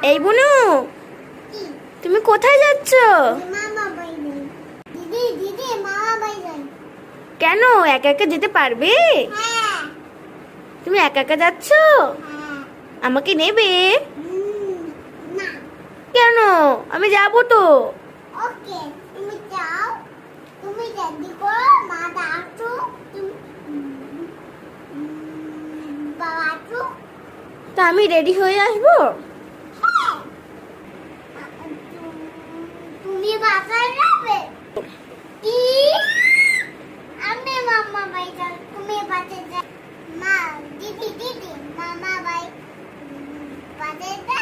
এই বুনু, তুমি কোথায় যাচ্ছ? কেন একা একা যেতে পারবে? তুমি একা একা যাচ্ছ? আমাকে নেবে? কেন? আমি যাবো তো। ওকে, তুমি যাও, তুমি রেডি করো, মা ডাকছো, তুমি বাবা আসো। তা আমি রেডি হয়ে আসবো? তুমি বাসায় যাবে? কি? আমি মামা বাড়ি যাব, তুমি বাসায় যাও। মা, দিদি দিদি, মামা বাড়ি বাসায় যা,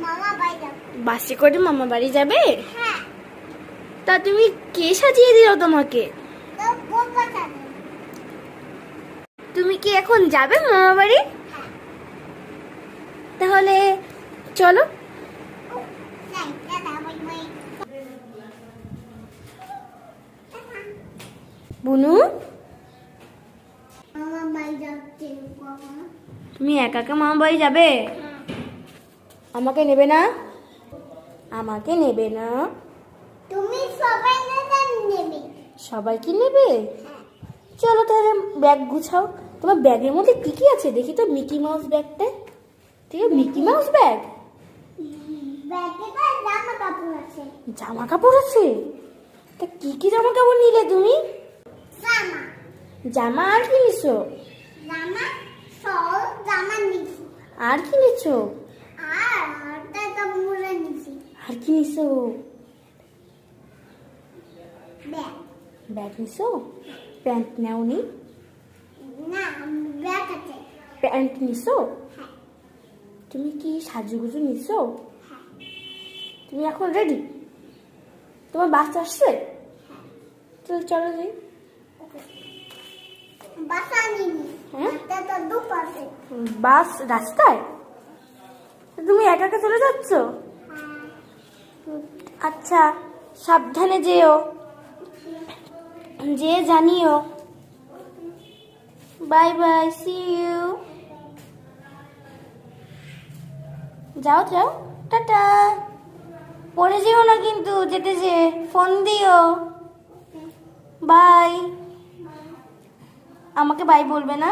মামা বাড়ি যাব। বাসে করে মামা বাড়ি যাবে? হ্যাঁ। তা তুমি কে সাজিয়ে দিল তোমাকে? তো বাবা যাবে। তুমি কি এখন যাবে মামা বাড়ি? হ্যাঁ। তাহলে চলো। যাই, দাদা বাই বাই। বুনু, মামা বাড়ি যাচ্ছে বাবা। তুমি একা একা মামা বাড়ি যাবে? আমাকে নেবে না? আমাকে নেবে না? তুমি সবাই নেবে। সবাই কি নেবে? চলো তাহলে ব্যাগ গুছাও। তোমার ব্যাগের মধ্যে কি কি আছে দেখি তো। মিকি মাউস ব্যাগটা, ঠিক আছে? Mickey mouse bag. ব্যাগে তো জামা কাপড় আছে। জামা কাপড় আছে? তা কি কি জামা কাপড় নিলে তুমি? জামা, জামা আর কি নিছো? জামা, সব জামা নিছি। আর কি নিছো? আর একটা মুড়ে নিছি। আর কি নিছো? ব্যাগ। ব্যাগ নিছো? প্যান্ট নাওনি? না, ব্যাগ আছে। প্যান্ট নিছো? হ্যাঁ। তুমি কি সাজুগুজু নিছো? হ্যাঁ। তুমি এখন রেডি? তোমার বাস আসছে? চলো চলো যাই। বাসা নিনি। হ্যাঁ? একটা দুপাশে। বাস রাস্তায়? তুমি একা একা চলে যাচ্ছ? আচ্ছা, সাবধানে যেও, যে জানিও। Bye bye, see you. যাও যাও, টাটা। পড়ে যেও না কিন্তু, যেতে যে ফোন দিও। বাই। আমাকে বাই বলবে না?